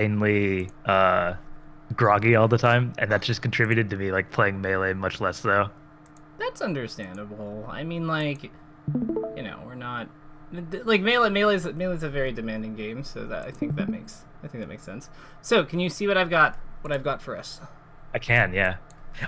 Mainly groggy all the time, and that's just contributed to me like playing melee much less though. That's understandable. I mean, like, we're not like Melee's a very demanding game, so that I think that makes sense. So, can you see what I've got? What I've got for us? I can, yeah.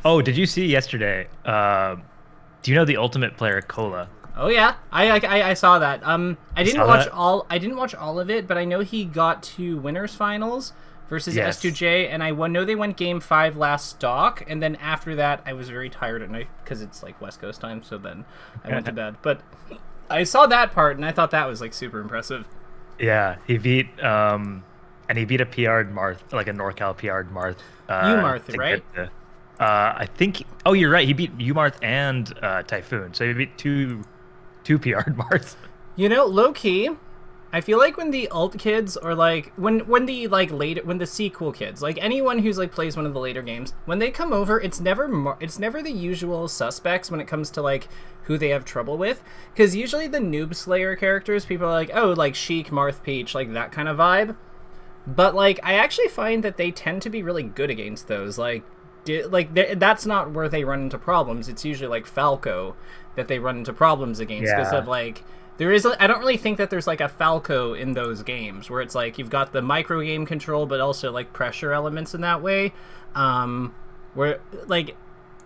Oh, did you see yesterday? Do you know the Ultimate Player Cola? Oh yeah, I saw that. You saw that? I didn't watch all of it, but I know he got to winners finals versus Yes. S2J, and know they went game 5 last stock, and then after that I was very tired at night because it's like West Coast time, so then I went to bed. But I saw that part and I thought that was like super impressive. Yeah, he beat and he beat a PR'd Marth, like a NorCal PR'd Marth, You Martha, to right? get to I think oh you're right, he beat Umarth and Typhoon. So he beat two PR'd Marths. Low key, I feel like when the alt kids or like when the like later when the sequel kids, like anyone who's like plays one of the later games, when they come over, it's never the usual suspects when it comes to like who they have trouble with, because usually the noob slayer characters, people are like, oh, like Sheik, Marth, Peach, like that kind of vibe. But like I actually find that they tend to be really good against those. That's not where they run into problems. It's usually like Falco that they run into problems against because Yeah. of like I don't really think that there's like a Falco in those games where it's like you've got the micro game control but also like pressure elements in that way. Where like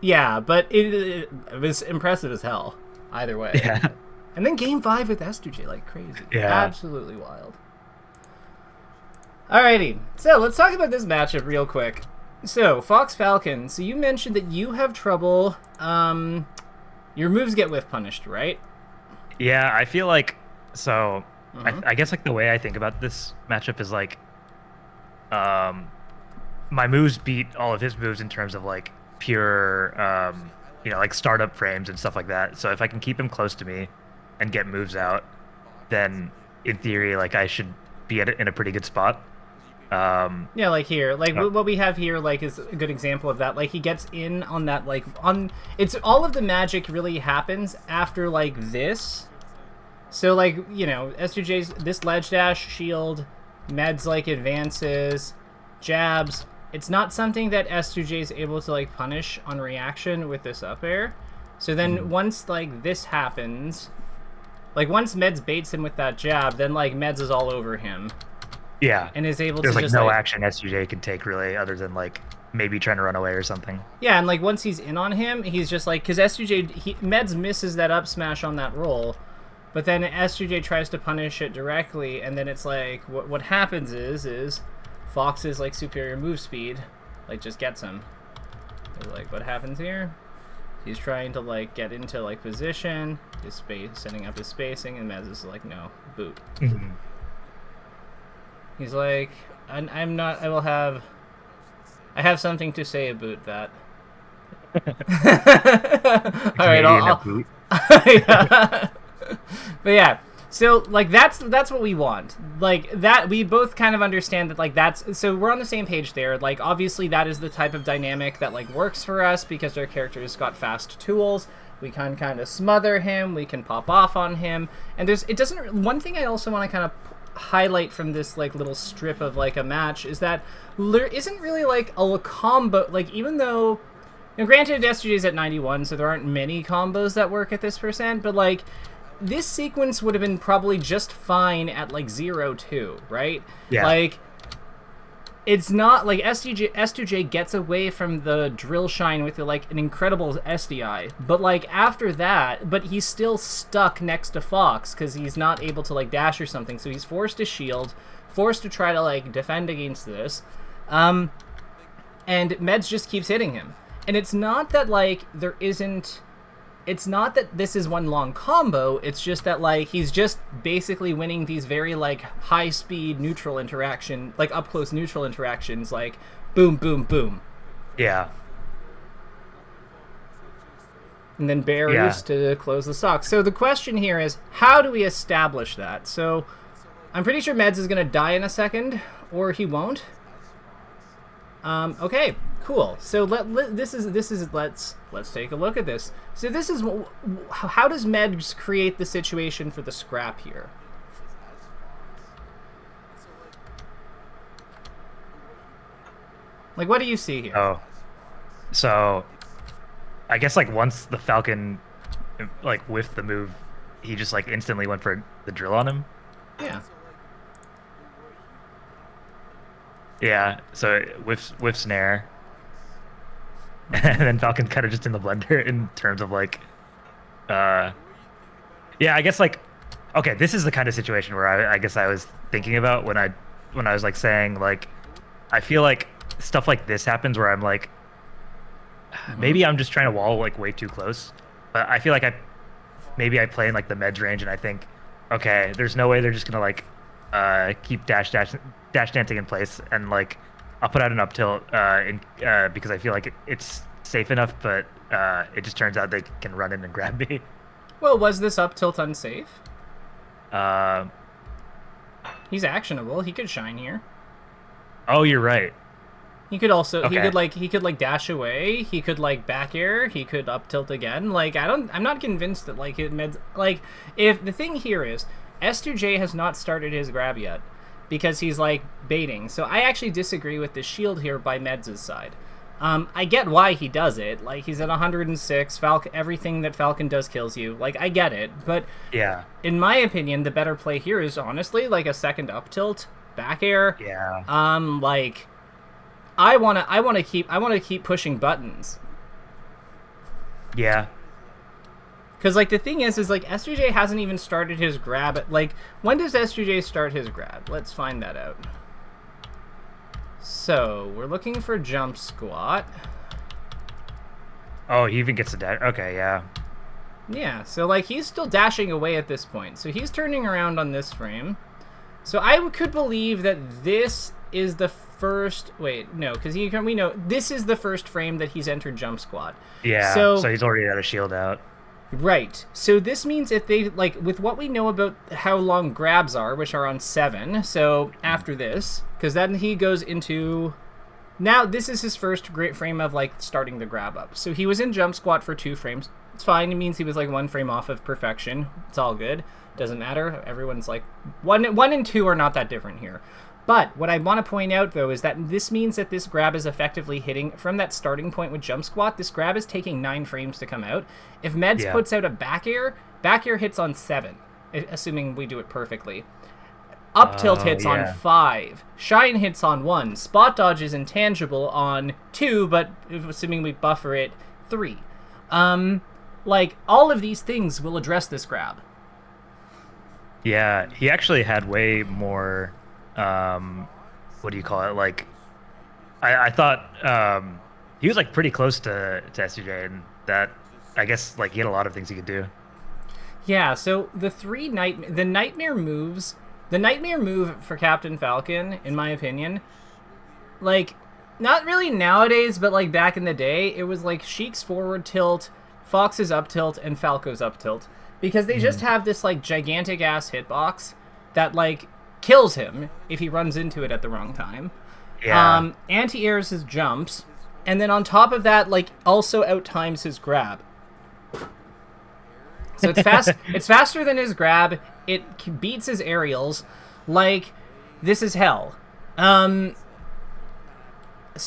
yeah, but it was impressive as hell either way. Yeah. And then game 5 with S2J, like crazy. Yeah. Absolutely wild. Alrighty, so let's talk about this matchup real quick. So, Fox Falcon, so you mentioned that you have trouble, your moves get whiff punished, right? Yeah, I feel like so Mm-hmm. I guess like the way I think about this matchup is like um my moves beat all of his moves in terms of like pure like startup frames and stuff like that. So if I can keep him close to me and get moves out, then in theory like I should be in a pretty good spot. Um Yeah, like here, like oh, what we have here, like is a good example of that. Like he gets in on that, like on it's all of the magic really happens after like this. So like S2J's this ledge dash shield, Med's like advances, jabs. It's not something that S2J is able to like punish on reaction with this up air. So then mhm. once like this happens, like once Meds baits him with that jab, then like Meds is all over him Yeah. and is able to There's like just no like action SUJ can take really other than like maybe trying to run away or something. yeah, and like once he's in on him, he's just like because Meds misses that up smash on that roll, but then S2J tries to punish it directly, and then it's like what happens is Fox's like superior move speed like just gets him. So, like what happens here? He's trying to like get into like position, his space, setting up his spacing, and Meds is like no boot. Mhm. He's like I'm not. I have something to say about that. A All right, Canadian at boot. yeah. But yeah, so like that's what we want. Like that, we both kind of understand that. Like that's so we're on the same page there. Like obviously that is the type of dynamic that like works for us because our character's got fast tools. We can kind of smother him. We can pop off on him. And it doesn't. One thing I also want to kind of highlight from this like little strip of like a match is that there isn't really like a combo. Like even though granted, SGJ is at 91, so there aren't many combos that work at this percent, but like this sequence would have been probably just fine at like 0-2, right? Yeah. Like it's not like S2J gets away from the drill shine with like an incredible SDI, but like after that, but he's still stuck next to Fox because he's not able to like dash or something, so he's forced to shield, forced to try to like defend against this, and Meds just keeps hitting him. And it's not that like it's not that this is one long combo, it's just that like he's just basically winning these very like high speed neutral interaction, like up close neutral interactions, like boom boom boom. Yeah. And then Yeah. barriers to close the stock. So the question here is, how do we establish that? So I'm pretty sure Meds is gonna die in a second, or he won't. Okay, cool. So let's take a look at this. So this is how does Meds create the situation for the scrap here? Like, what do you see here? Oh, so I guess like once the Falcon like whiffed the move, he just like instantly went for the drill on him. Yeah. Yeah, so whiff snare, and then Falcon kind of just in the blender in terms of like, uh, yeah, I guess like, okay, this is the kind of situation where I guess I was thinking about when I was like saying like, I feel like stuff like this happens where I'm like, maybe I'm just trying to wall like way too close, but I feel like maybe I play in like the meds range and I think, okay, there's no way they're just gonna like keep dash dancing in place, and like I'll put out an up tilt because I feel like it's safe enough, but it just turns out they can run in and grab me. Well, was this up tilt unsafe? Uh, He's actionable. He could shine here. oh, you're right. He could also Okay. he could like dash away. He could like back air. He could up tilt again. Like I'm not convinced that like it meds like if the thing here is S2J has not started his grab yet because he's like baiting. So I actually disagree with the shield here by Meds' side. I get why he does it. Like he's at 106. Everything that Falcon does kills you. Like I get it, but Yeah. in my opinion, the better play here is honestly like a second up tilt, back air. Yeah. Like I wanna keep pushing buttons. Yeah. Cause like the thing is like S2J hasn't even started his grab. Like when does S2J start his grab? Let's find that out. So we're looking for jump squat. Oh, he even gets a dash. Okay, yeah. Yeah, so like he's still dashing away at this point. So he's turning around on this frame. So I could believe that this is the first. Wait, no, because we know this is the first frame that he's entered jump squat. Yeah. So So he's already got a shield out. right. So this means if they like with what we know about how long grabs are, which are on 7. So after this, because then he goes into. Now this is his first great frame of like starting the grab up. So he was in jump squat for 2 frames. It's fine. It means he was like 1 frame off of perfection. It's all good. Doesn't matter. Everyone's like 1 and 2 are not that different here. But what I want to point out though is that this means that this grab is effectively hitting from that starting point with jump squat. This grab is taking 9 frames to come out. If Meds puts out a back air hits on 7, assuming we do it perfectly. Up tilt hits on 5. Shine hits on 1. Spot dodge is intangible on 2, but assuming we buffer it, 3. Like all of these things will address this grab. Yeah, he actually had way more. What do you call it? Like, I thought he was like pretty close to SUJ, and that I guess like he had a lot of things he could do. Yeah. So the nightmare moves. The nightmare move for Captain Falcon, in my opinion, like not really nowadays, but like back in the day, it was like Sheik's forward tilt, Fox's up tilt, and Falco's up tilt, because they just have this like gigantic ass hitbox that like kills him if he runs into it at the wrong time. Yeah. Anti-airs his jumps, and then on top of that, like also outtimes his grab. So it's fast. It's faster than his grab. It beats his aerials. Like this is hell. So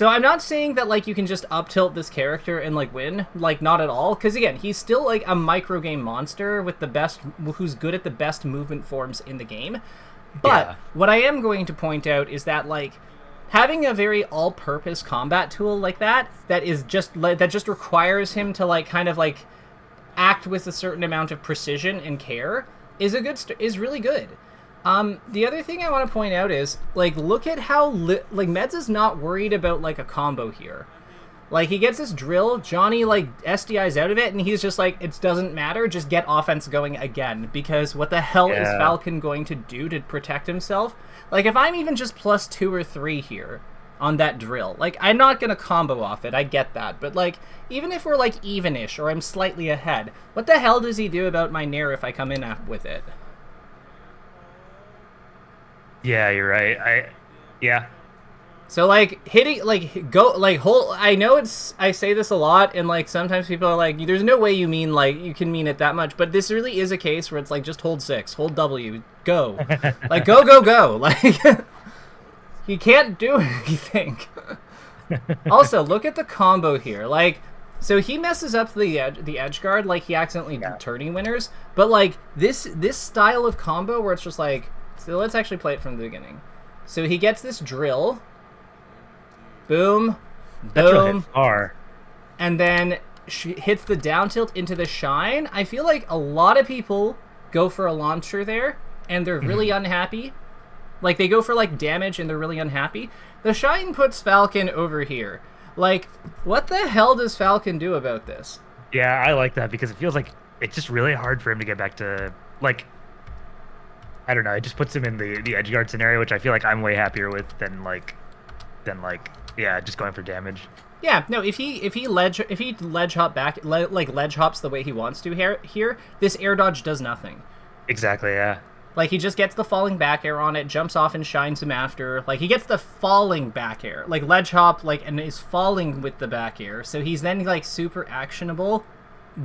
I'm not saying that like you can just up tilt this character and like win. Like not at all. Because again, he's still like a micro game monster with the best, who's good at the best movement forms in the game. But what I am going to point out is that like having a very all-purpose combat tool like that is just that just requires him to like kind of like act with a certain amount of precision and care is really good. The other thing I want to point out is like look at how like Meds is not worried about like a combo here. Like he gets this drill, Johnny like SDI's out of it, and he's just like, it doesn't matter, just get offense going again, because what the hell is Falcon going to do to protect himself? Like if I'm even just +2 or 3 here on that drill, like I'm not gonna combo off it, I get that, but like even if we're like even-ish or I'm slightly ahead, what the hell does he do about my nair if I come in with it? Yeah, you're right. Yeah. So like hitting like go like whole I know I say this a lot, and like sometimes people are like, there's no way you mean like you can mean it that much, but this really is a case where it's like just hold 6, hold W, go. Like go. Like he can't do anything. Also, look at the combo here. Like, so he messes up the edge guard, like he accidentally Yeah. turning winners. But like this style of combo where it's just like, so let's actually play it from the beginning. So he gets this drill, boom, That drill boom, hit far. and then she hits the down tilt into the shine. I feel like a lot of people go for a launcher there, and they're really unhappy. Like, they go for, like, damage, and they're really unhappy. The shine puts Falcon over here. Like, what the hell does Falcon do about this? Yeah, I like that because it feels like it's just really hard for him to get back to, like, I don't know, it just puts him in the edge guard scenario, which I feel like I'm way happier with than yeah, just going for damage. Yeah, no, if he ledge hop back, like ledge hops the way he wants to here, this air dodge does nothing. Exactly, yeah. Like, he just gets the falling back air on it, jumps off and shines him after. Like, he gets the falling back air. Like, ledge hop, like, and is falling with the back air. So he's then, like, super actionable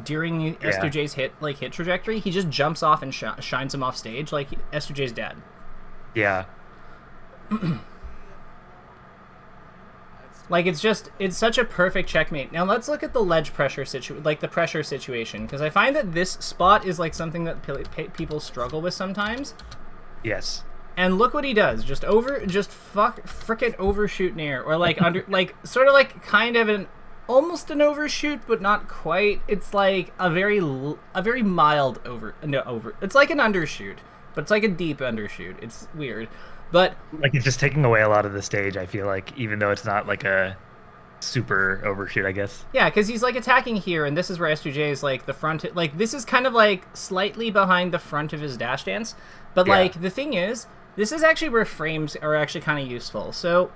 during S2J's hit trajectory. He just jumps off and shines him off stage. Like, S2J's dead. Yeah. Like, it's such a perfect checkmate. Now, let's look at the ledge pressure the pressure situation, because I find that this spot is, like, something that people struggle with sometimes. Yes. And look what he does. Frickin' overshoot nair. Or, like, sort of like kind of almost an overshoot, but not quite. It's like a very mild it's like an undershoot, but it's like a deep undershoot. It's weird. But like, it's just taking away a lot of the stage, I feel like, even though it's not like a super overshoot, I guess. yeah, because he's like attacking here, and this is where S2J is like the front. Like, this is kind of like slightly behind the front of his dash dance. But like, the thing is, this is actually where frames are actually kind of useful. So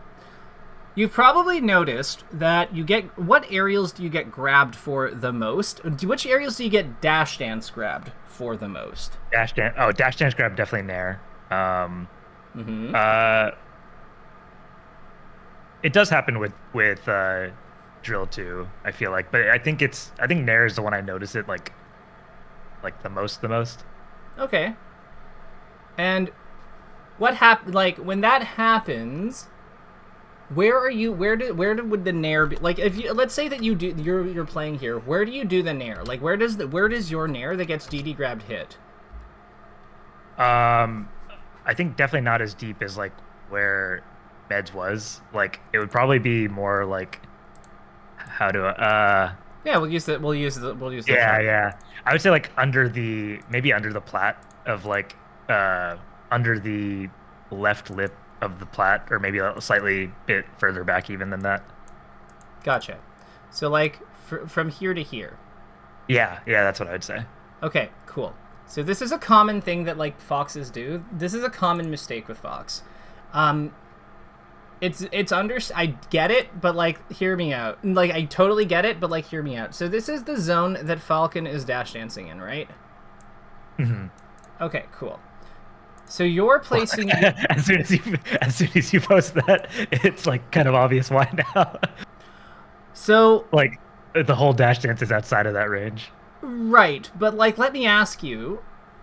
you've probably noticed that what aerials do you get grabbed for the most? Which aerials do you get dash dance grabbed for the most? Dash dance grab definitely nair. It does happen with drill too, I feel like, but I think nair is the one I notice it like the most. Okay. And what like when that happens, where would the nair be? Like, if you, let's say that you're playing here, where do you do the nair? Like, where does your nair that gets DD grabbed hit? I think definitely not as deep as like where Meds was. Like, it would probably be more like how to yeah, we'll use the yeah. I would say like maybe under the plat of like under the left lip of the plat, or maybe a slightly bit further back even than that. Gotcha. So like from here to here. Yeah, that's what I would say. Okay, cool. So this is a common thing that, like, Foxes do. This is a common mistake with Fox. I get it, but, like, hear me out. Like, I totally get it, but, like, hear me out. So this is the zone that Falcon is dash dancing in, right? Mm-hmm. Okay, cool. So you're placing... as soon as you post that, it's, like, kind of obvious why now. So... like, the whole dash dance is outside of that range. Right, but, like, let me ask you,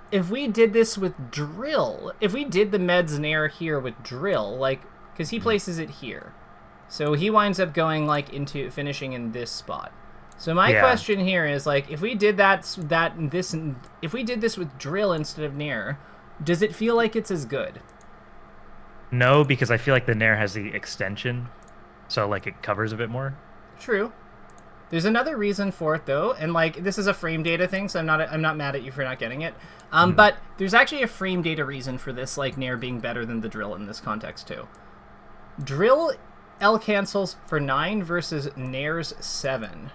if we did this with drill, if we did the Meds nair here with drill, like, because he places it here, so he winds up going, like, into finishing in this spot. So my question here is, like, if we did if we did this with drill instead of nair, does it feel like it's as good? No, because I feel like the nair has the extension, so, like, it covers a bit more. True. There's another reason for it, though, and, like, this is a frame data thing, so I'm not mad at you for not getting it. But there's actually a frame data reason for this, like, nair being better than the drill in this context, too. Drill L cancels for 9 versus nair's 7.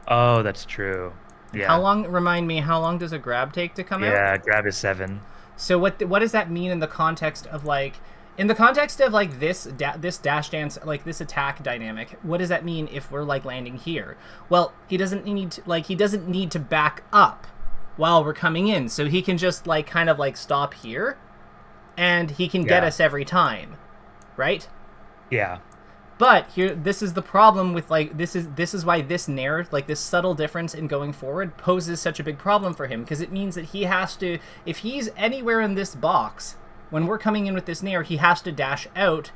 Oh, that's true. Yeah. Remind me, how long does a grab take to come out? Yeah, grab is 7. So what does that mean in the context of, like... In the context of, like, this dash dance, like, this attack dynamic, what does that mean if we're, like, landing here? Well, he doesn't need to back up while we're coming in, so he can just, like, kind of, like, stop here, and he can get us every time, right? Yeah. But here, this is the problem with, like, this is why this nair, like, this subtle difference in going forward poses such a big problem for him, because it means that he has to, if he's anywhere in this box... When we're coming in with this nair, he has to dash out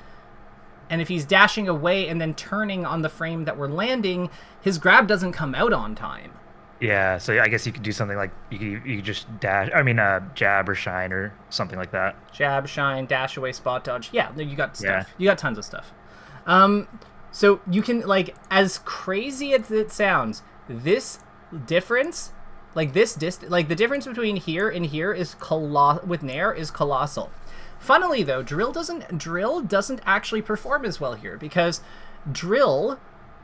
And if he's dashing away and then turning on the frame that we're landing, his grab doesn't come out on time. Yeah, so I guess you could do something like you could just dash. I mean, jab or shine or something like that. Jab, shine, dash away, spot dodge. Yeah, you got stuff. Yeah. You got tons of stuff. So you can, like, as crazy as it sounds, this difference, like the difference between here and here is with Nair is colossal. Funnily though, drill doesn't actually perform as well here, because drill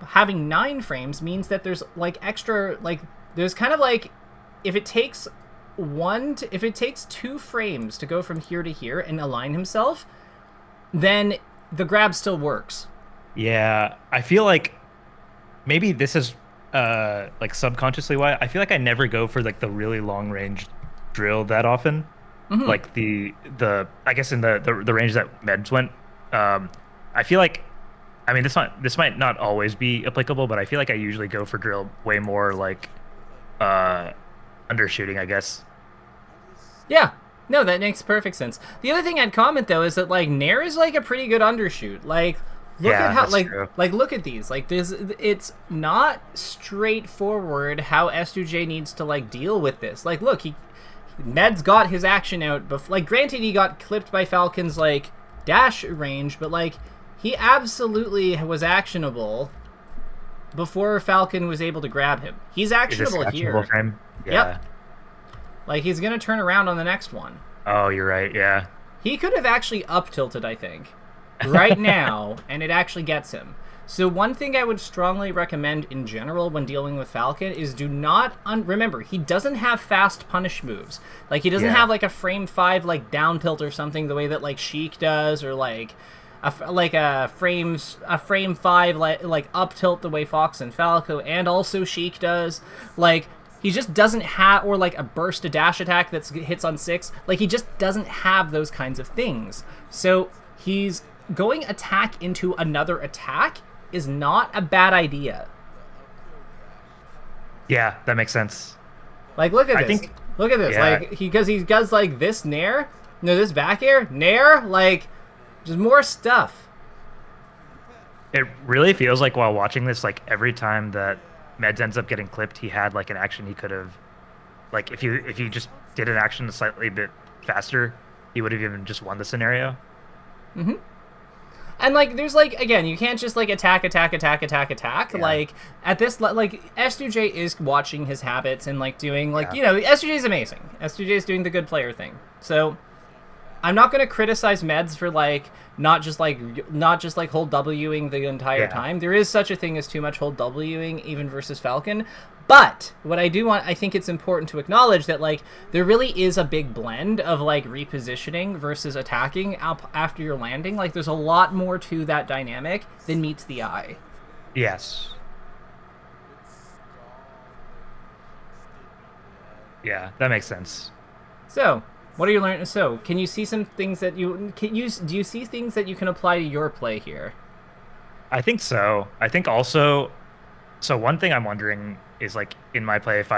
having 9 frames means that there's like extra, like there's kind of like, if it takes 2 frames to go from here to here and align himself, then the grab still works. Yeah, I feel like maybe this is like subconsciously why I feel like I never go for like the really long range drill that often. Mm-hmm. Like the I guess in the range that Meds went. I feel like, I mean, this might not always be applicable, but I feel like I usually go for drill way more like undershooting, I guess. Yeah. No, that makes perfect sense. The other thing I'd comment though is that like Nair is like a pretty good undershoot. Like look at how like look at these. Like it's not straightforward how S2J needs to like deal with this. Like look, Meds got his action out before, like granted he got clipped by Falcon's like dash range, but like he absolutely was actionable before Falcon was able to grab him. He's actionable here. Frame? Yeah. Yep. Like he's gonna turn around on the next one. Oh, you're right. Yeah. He could have actually up tilted, I think, right now, and it actually gets him. So one thing I would strongly recommend in general when dealing with Falcon is do not remember, he doesn't have fast punish moves. Like he doesn't have like a frame 5 like down tilt or something the way that like Sheik does, or like a frame 5 like up tilt the way Fox and Falco and also Sheik does. Like he just doesn't have, or like a burst to dash attack that hits on 6. Like he just doesn't have those kinds of things. So he's going attack into another attack is not a bad idea. Yeah, that makes sense. Like look at this. Look at this. Yeah. Like he does like this Nair, no, this back air, Nair, like just more stuff. It really feels like while watching this, like every time that Meds ends up getting clipped, he had like an action he could have, like if he just did an action a slightly bit faster, he would have even just won the scenario. Mm-hmm. And like there's like, again, you can't just like attack. Yeah. Like at this, like S2J is watching his habits and like doing like, you know, S2J is amazing. S2J is doing the good player thing. So I'm not going to criticize Meds for like not just like hold Wing the entire time. There is such a thing as too much hold Wing even versus Falcon. But what I do want, I think it's important to acknowledge that like there really is a big blend of like repositioning versus attacking after you're landing. Like there's a lot more to that dynamic than meets the eye. Yes. Yeah, that makes sense. So, what are you learning? So, can you see some things that do you see things that you can apply to your play here? I think so. I think also, so one thing I'm wondering is like in my play, if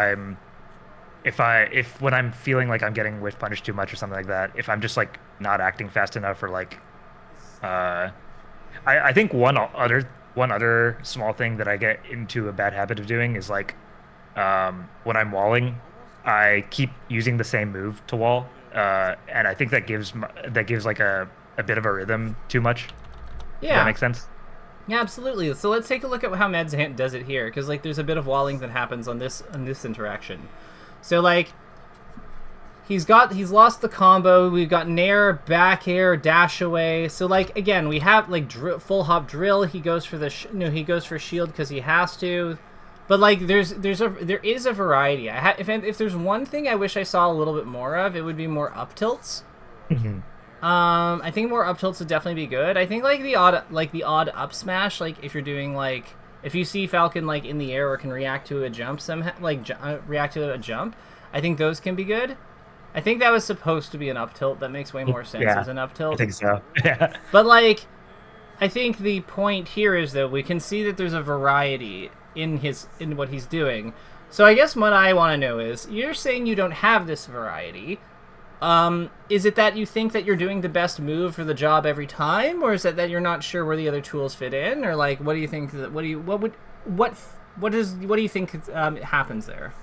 when I'm feeling like I'm getting whiff punished too much or something like that, if I'm just like not acting fast enough, or like, I think one other small thing that I get into a bad habit of doing is like, when I'm walling, I keep using the same move to wall, and I think that gives like a bit of a rhythm too much. Yeah, does that make sense? Yeah, absolutely. So let's take a look at how Meds does it here, because like there's a bit of walling that happens on this interaction. So like he's lost the combo. We've got Nair, back air, dash away. So like again, we have like full hop drill. He goes for he goes for shield because he has to. But like there is a variety. If there's one thing I wish I saw a little bit more of, it would be more up tilts. Mm-hmm. I think more up tilts would definitely be good. I think like the odd up smash, like if you're doing like, if you see Falcon like in the air or can react to a jump somehow, like react to a jump, I think those can be good. I think that was supposed to be an up tilt. That makes way more sense as an up tilt. I think so. Yeah. But like, I think the point here is that we can see that there's a variety in what he's doing. So I guess what I want to know is, you're saying you don't have this variety. Is it that you think that you're doing the best move for the job every time, or is it that you're not sure where the other tools fit in, or like what do you think? What do you think happens there?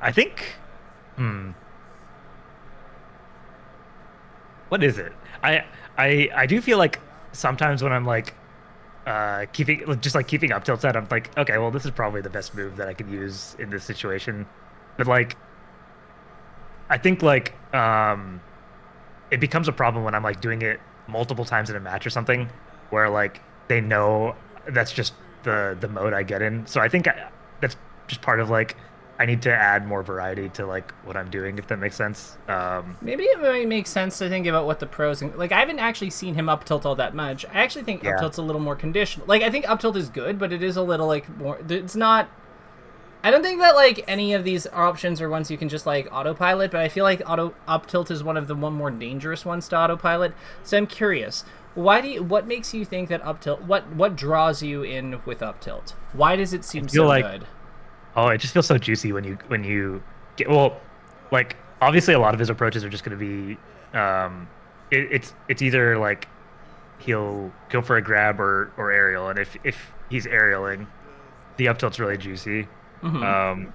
I think. What is it? I do feel like sometimes when I'm like keeping up tilt set, I'm like, okay, well, this is probably the best move that I could use in this situation. But like, I think like it becomes a problem when I'm like doing it multiple times in a match or something, where like they know that's just the mode I get in. So I think that's just part of like I need to add more variety to like what I'm doing, if that makes sense. Maybe it might make sense to think about what the pros and like I haven't actually seen him up tilt all that much. I actually think up Yeah, tilt's a little more conditional. Like I think up tilt is good, but it is a little like more. It's not. I don't think that like any of these options are ones you can just like autopilot, but I feel like up tilt is one of the more dangerous ones to autopilot. So I'm curious, what makes you think that up tilt? What draws you in with up tilt? Why does it seem so like good? oh, it just feels so juicy when you get like obviously a lot of his approaches are just going to be it's either like he'll go for a grab or aerial, and if he's aerialing, the up tilt's really juicy. Mm-hmm.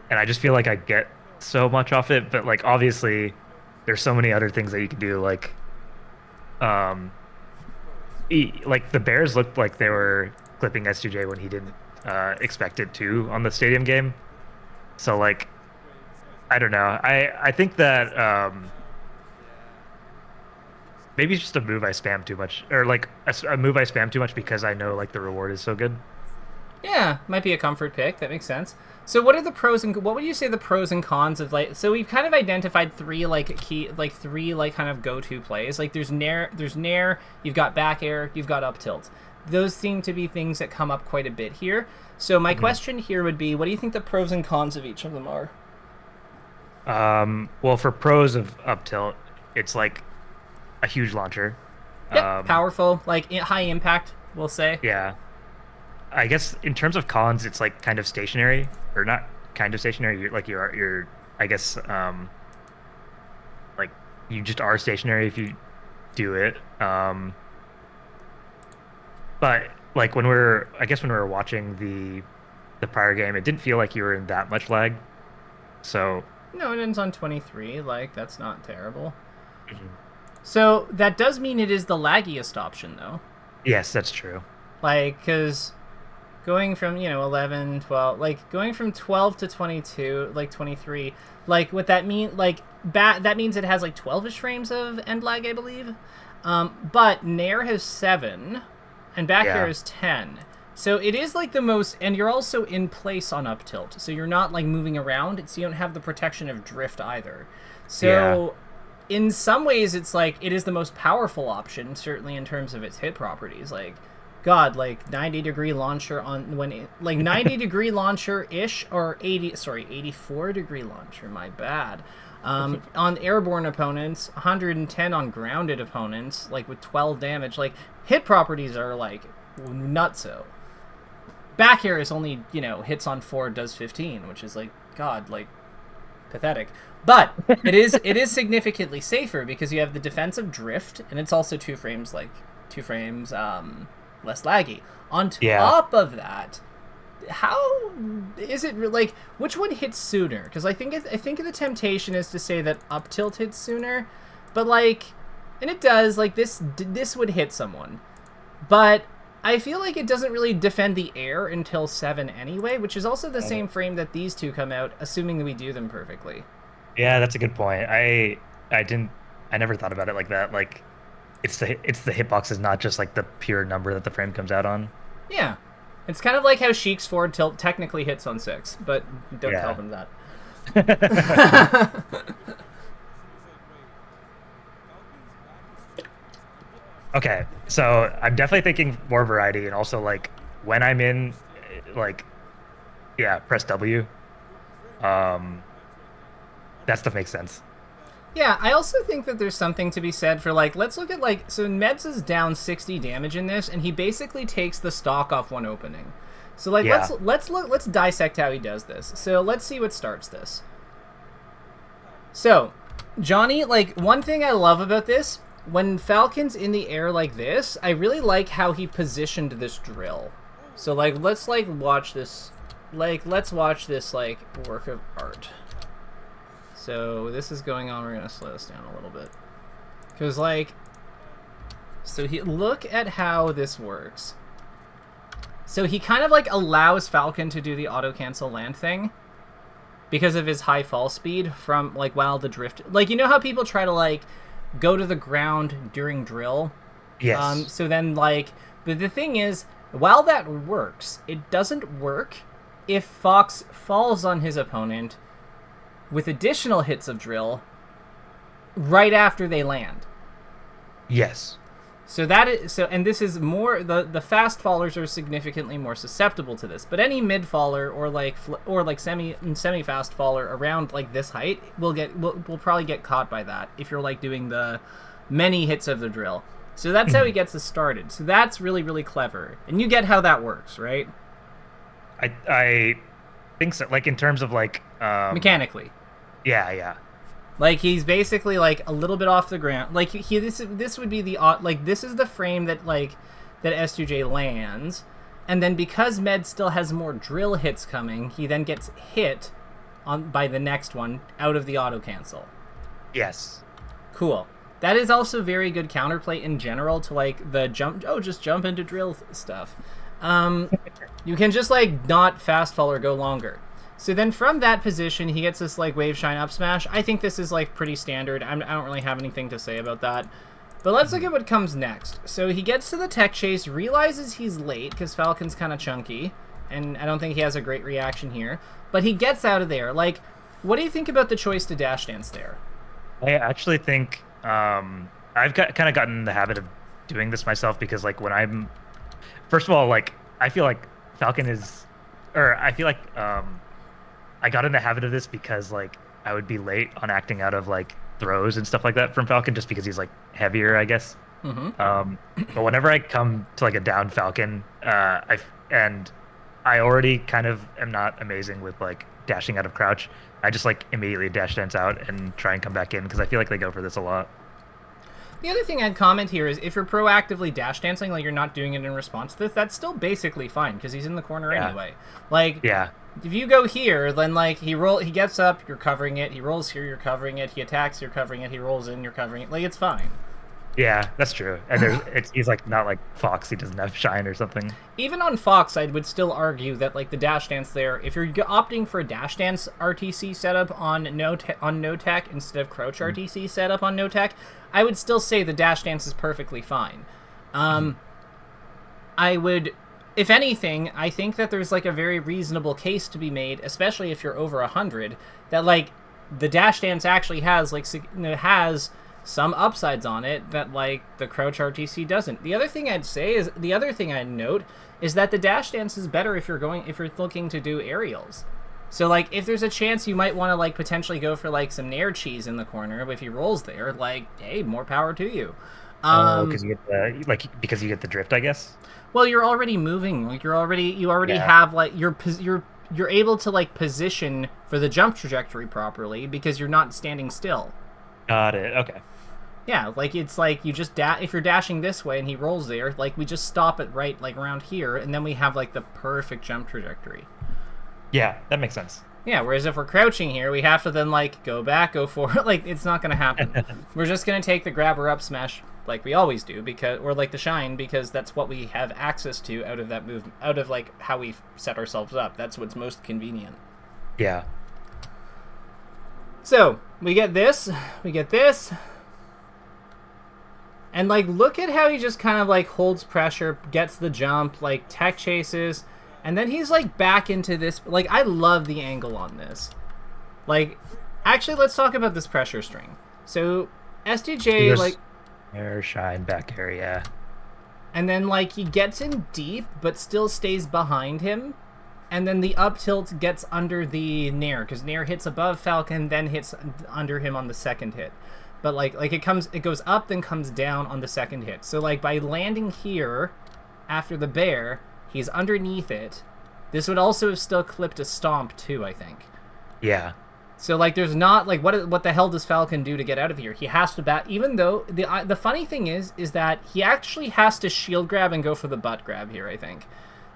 And I just feel like I get so much off it, but like obviously there's so many other things that you can do, like um like the Bears looked like they were clipping S2J when he didn't expect it to on the stadium game. So like I don't know. I think that maybe it's just a move I spam too much, or like a move I spam too much because I know like the reward is so good. Yeah, might be a comfort pick. That makes sense. So what are the pros and what would you say the pros and cons of like so we've kind of identified three kind of go-to plays. Like there's nair, you've got back air, you've got up tilt. Those seem to be things that come up quite a bit here. So my question here would be, what do you think the pros and cons of each of them are? Well, for pros of up tilt, it's like a huge launcher. Yep, powerful, like high impact, we'll say. Yeah. I guess in terms of cons, it's like kind of stationary, or not kind of stationary. You're I guess like you just are stationary if you do it. But like when we were watching the prior game, it didn't feel like you were in that much lag. So No, it ends on 23. Like that's not terrible. mhm. So that does mean it is the laggiest option, though. Yes, that's true. Like, because going from 11, 12, like going from 12 to 22, like 23, like what that mean, like that means it has like 12ish frames of end lag, I believe. But Nair has 7 and back air Yeah. is 10. So it is like the most, and you're also in place on up tilt, so you're not like moving around, so you don't have the protection of drift either. So in some ways it's like it is the most powerful option, certainly in terms of its hit properties. Like God, like 90-degree launcher on when it, like 90-degree launcher ish, or 84-degree launcher, my bad. On airborne opponents, 110 on grounded opponents, like with 12 damage. Like hit properties are like nutso. Back air is only, hits on 4, does 15, which is like, God, like pathetic. But it is significantly safer because you have the defensive drift, and it's also 2 frames less laggy. On Yeah. top of that, how is it like which one hits sooner? Because I think the temptation is to say that up tilt hits sooner, but like, and it does. Like this would hit someone, but I feel like it doesn't really defend the air until 7 anyway, which is also the same frame that these two come out, assuming that we do them perfectly. Yeah, that's a good point. I never thought about it like that. Like it's the hitbox is not just like the pure number that the frame comes out on. Yeah. It's kind of like how Sheik's forward tilt technically hits on 6, but don't tell them that. Okay, so I'm definitely thinking more variety, and also like when I'm in, like, yeah, press W. That stuff makes sense. Yeah, I also think that there's something to be said for like, let's look at like, so Meds is down 60 damage in this, and he basically takes the stock off one opening. So like, Yeah. let's dissect how he does this. So let's see what starts this. So Johnny, like, one thing I love about this, when Falcon's in the air like this, I really like how he positioned this drill. So, like, let's, like, watch this, like, work of art. So, this is going on, we're gonna slow this down a little bit. Because, like, so look at how this works. So he kind of, like, allows Falcon to do the auto-cancel land thing because of his high fall speed from, like, while the drift... Like, you know how people try to, like, go to the ground during drill? Yes. So then, like... But the thing is, while that works, it doesn't work if Fox falls on his opponent with additional hits of drill right after they land. Yes. So that is and this is more the fast fallers are significantly more susceptible to this. But any mid faller or like semi fast faller around like this height will probably get caught by that if you're like doing the many hits of the drill. So that's how he gets us started. So that's really, really clever. And you get how that works, right? I think so. Like in terms of like mechanically. Yeah. Like he's basically like a little bit off the ground. Like this would be the like this is the frame that like that S2J lands, and then because Med still has more drill hits coming, he then gets hit by the next one out of the auto cancel. Yes. Cool. That is also very good counterplay in general to like the just jump into drill stuff. You can just like not fast fall or go longer. So then from that position, he gets this, like, Wave Shine Up Smash. I think this is, like, pretty standard. I don't really have anything to say about that. But let's look at what comes next. So he gets to the tech chase, realizes he's late, because Falcon's kind of chunky, and I don't think he has a great reaction here. But he gets out of there. Like, what do you think about the choice to dash dance there? I actually think I've kind of gotten in the habit of doing this myself, because, like, when I'm... First of all, like, I feel like Falcon is... Or I feel like... I got in the habit of this because, like, I would be late on acting out of, like, throws and stuff like that from Falcon just because he's, like, heavier, I guess. Mm-hmm. But whenever I come to, like, a down Falcon, I already kind of am not amazing with, like, dashing out of crouch. I just, like, immediately dash dance out and try and come back in because I feel like they go for this a lot. The other thing I'd comment here is if you're proactively dash dancing, like, you're not doing it in response to this, that's still basically fine because he's in the corner anyway. Like... Yeah. If you go here, then like he gets up, you're covering it. He rolls here, you're covering it. He attacks, you're covering it. He rolls in, you're covering it. Like it's fine. Yeah, that's true. And he's like not like Fox. He doesn't have shine or something. Even on Fox, I would still argue that like the dash dance there, if you're opting for a dash dance RTC setup on no tech instead of crouch RTC setup on no tech, I would still say the dash dance is perfectly fine. I would. If anything, I think that there's, like, a very reasonable case to be made, especially if you're over 100, that, like, the dash dance actually has, like, has some upsides on it that, like, the crouch RTC doesn't. The other thing I'd note is that the dash dance is better if you're looking to do aerials. So, like, if there's a chance you might want to, like, potentially go for, like, some Nair cheese in the corner, if he rolls there, like, hey, more power to you. Because you get the drift, I guess. Well, you're already moving. Like you already have like you're able to like position for the jump trajectory properly because you're not standing still. Got it. Okay. Yeah, like it's like you just if you're dashing this way and he rolls there, like we just stop it right like around here, and then we have like the perfect jump trajectory. Yeah, that makes sense. Yeah, whereas if we're crouching here, we have to then like go back, go forward. Like it's not gonna happen. We're just gonna take the grabber up smash like we always do or like the shine because that's what we have access to out of that move, out of like how we set ourselves up. That's what's most convenient. Yeah. So we get this, and like look at how he just kind of like holds pressure, gets the jump, like tech chases, and then he's like back into this. Like I love the angle on this. Like, actually, let's talk about this pressure string. So SDJ like. Air, shine, back area. And then, like, he gets in deep, but still stays behind him. And then the up tilt gets under the Nair, because Nair hits above Falcon, then hits under him on the second hit. But, like it goes up, then comes down on the second hit. So, like, by landing here, after the bear, he's underneath it. This would also have still clipped a stomp, too, I think. Yeah. So like, there's not like what the hell does Falcon do to get out of here? He has to bat. Even though the funny thing is that he actually has to shield grab and go for the butt grab here. I think.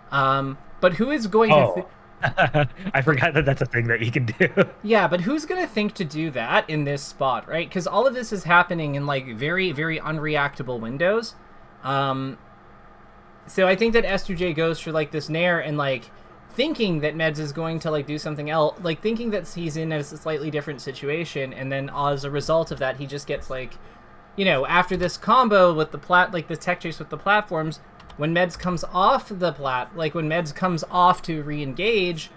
But who is going to? I forgot that that's a thing that you can do. Yeah, but who's gonna think to do that in this spot, right? Because all of this is happening in like very, very unreactable windows. So I think that S2J goes for like this nair and like thinking that Meds is going to like do something else, like thinking that he's in a slightly different situation, and then as a result of that, he just gets like, you know, after this combo with the like the tech chase with the platforms, when Meds comes off the when Meds comes off to re-engage,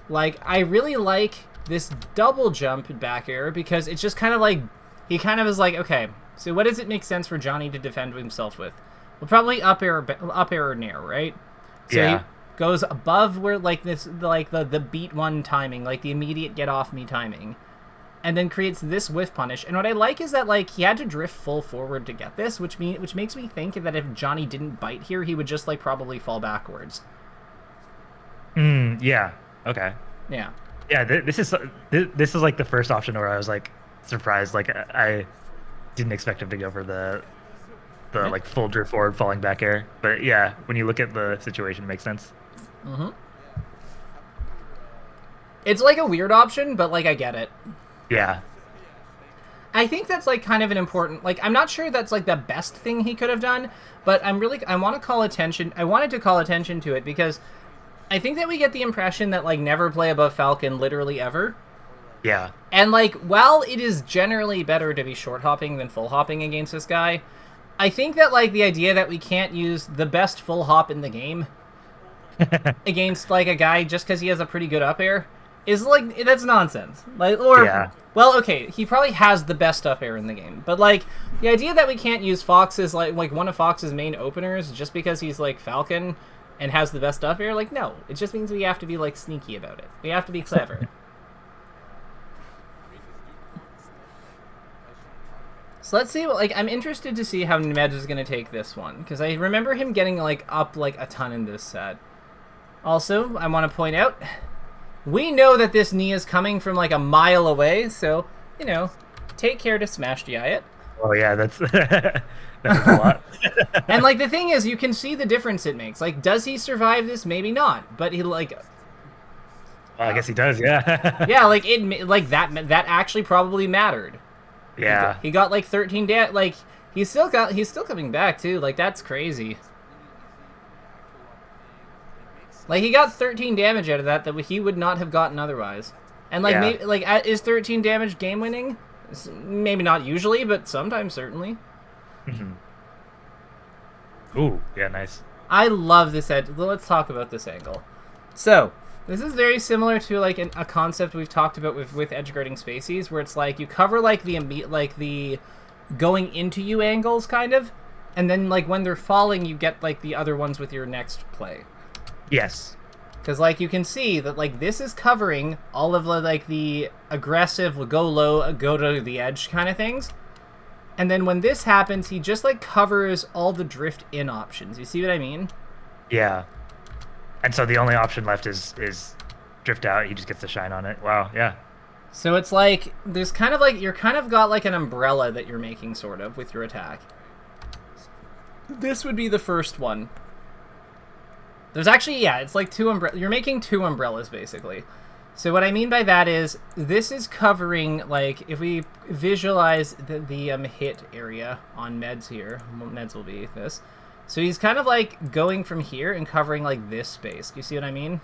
like I really like this double jump back air because it's just kind of like he kind of is like, okay, so what does it make sense for Johnny to defend himself with? Well, probably up air or nair, right? So yeah. He goes above where like this, like the beat one timing, like the immediate get off me timing, and then creates this whiff punish. And what I like is that like he had to drift full forward to get this, which makes me think that if Johnny didn't bite here, he would just like probably fall backwards. Yeah. Okay. Yeah. Yeah. This is like the first option where I was like surprised. Like I didn't expect him to go for the like full drift forward falling back air. But yeah, when you look at the situation, it makes sense. Mm-hmm. It's like a weird option, but like I get it. Yeah. I think that's like kind of an important, like I'm not sure that's like the best thing he could have done, but I wanted to call attention to it because I think that we get the impression that like never play above Falcon literally ever. Yeah. And like while it is generally better to be short hopping than full hopping against this guy, I think that like the idea that we can't use the best full hop in the game against like a guy just because he has a pretty good up air is like, that's nonsense. Like, or yeah. Well, okay, he probably has the best up air in the game, but like the idea that we can't use Fox as like one of Fox's main openers just because he's like Falcon and has the best up air, like no, it just means we have to be like sneaky about it. We have to be clever. So let's see, like, I'm interested to see how Meds is going to take this one, because I remember him getting, like, up, like, a ton in this set. Also, I want to point out, we know that this knee is coming from, like, a mile away, so, you know, take care to smash GI it. Oh, yeah, that's a lot. And, like, the thing is, you can see the difference it makes. Like, does he survive this? Maybe not, but he, like... Well, I guess he does, yeah. Yeah, like, that actually probably mattered. Yeah. He got like 13 damage. Like he's still coming back too. Like that's crazy. Like he got 13 damage out of that he would not have gotten otherwise. And like maybe like is 13 damage game winning? Maybe not usually, but sometimes certainly. Ooh, yeah, nice. I love this edge. Let's talk about this angle. So this is very similar to like a concept we've talked about with edge guarding spacies, where it's like you cover like the going into you angles kind of, and then like when they're falling, you get like the other ones with your next play. Yes. Because like you can see that like this is covering all of like the aggressive go low, go to the edge kind of things, and then when this happens, he just like covers all the drift in options. You see what I mean? Yeah. And so the only option left is drift out. He just gets the shine on it. Wow, yeah. So it's like there's kind of like you're kind of got like an umbrella that you're making sort of with your attack. This would be the first one. There's actually, yeah, it's like you're making two umbrellas basically. So what I mean by that is this is covering, like, if we visualize the hit area on Meds here, Meds will be this. So he's kind of like going from here and covering like this space. Do you see what I mean?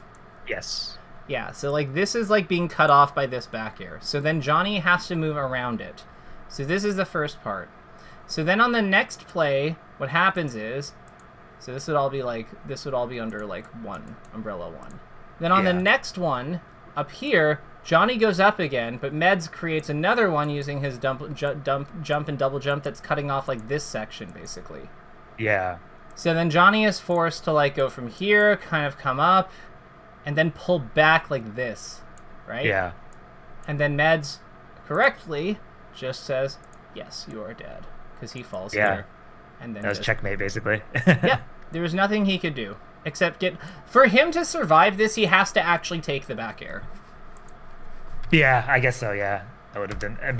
Yes. Yeah, so like this is like being cut off by this back air. So then Johnny has to move around it. So this is the first part. So then on the next play, what happens is, so this would all be under like one, umbrella one. Then on the next one, up here, Johnny goes up again, but Meds creates another one using his jump and double jump that's cutting off like this section basically. Yeah. So then Johnny is forced to like go from here, kind of come up, and then pull back like this, right? Yeah. And then Meds correctly just says, yes, you are dead, because he falls here. And then that was checkmate, basically. Yeah, there was nothing he could do except for him to survive this, he has to actually take the back air. Yeah, I guess so. Yeah, that would have been, and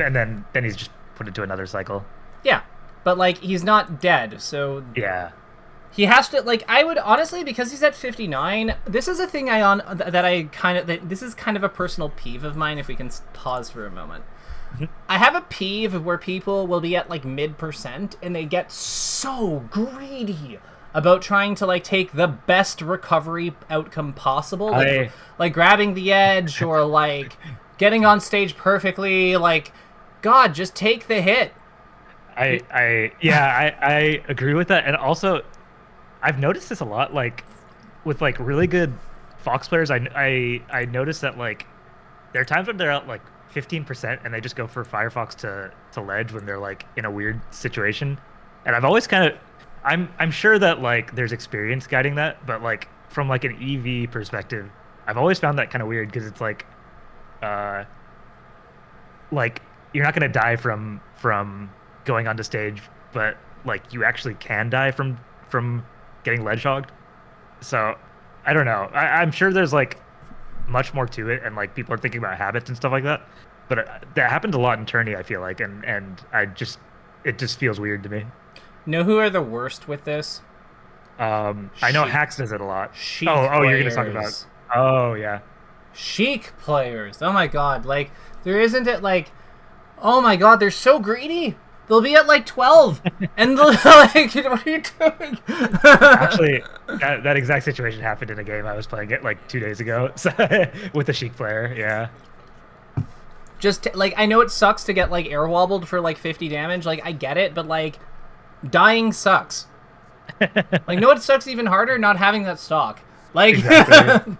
then he's just put into another cycle. Yeah, but like he's not dead, so Yeah. he has to, like, I would honestly, because he's at 59, this is a thing I on that I kind of that this is kind of a personal peeve of mine. If we can pause for a moment, Mhm. I have a peeve of where people will be at like mid% and they get so greedy about trying to like take the best recovery outcome possible, I like grabbing the edge or like getting on stage perfectly. Like, God, just take the hit. I agree with that, and also I've noticed this a lot, like with like really good Fox players. I noticed that like there are times when they're at like 15% and they just go for Firefox to ledge when they're like in a weird situation. And I've always kind of I'm sure that like there's experience guiding that, but like from like an EV perspective, I've always found that kind of weird because it's uh like you're not gonna die from going onto stage, but like you actually can die from getting ledge hogged. So I don't know. I'm sure there's like much more to it, and like people are thinking about habits and stuff like that. But that happens a lot in tourney, I feel like, and I just it just feels weird to me. Know who are the worst with this? I know Sheik. Hacks does it a lot. Sheik Oh, you're gonna talk about. players. Oh yeah. Chic players. Oh my god. Like, there isn't it like, oh my god, they're so greedy. They'll be at like 12. And they'll like, what are you doing? Actually, that exact situation happened in a game I was playing it like 2 days ago so, with a Sheik player. Yeah. Just, like, I know it sucks to get, like, air wobbled for, like, 50 damage. Like, I get it, but, like, dying sucks. Like, no, it sucks even harder not having that stock. Like, Exactly.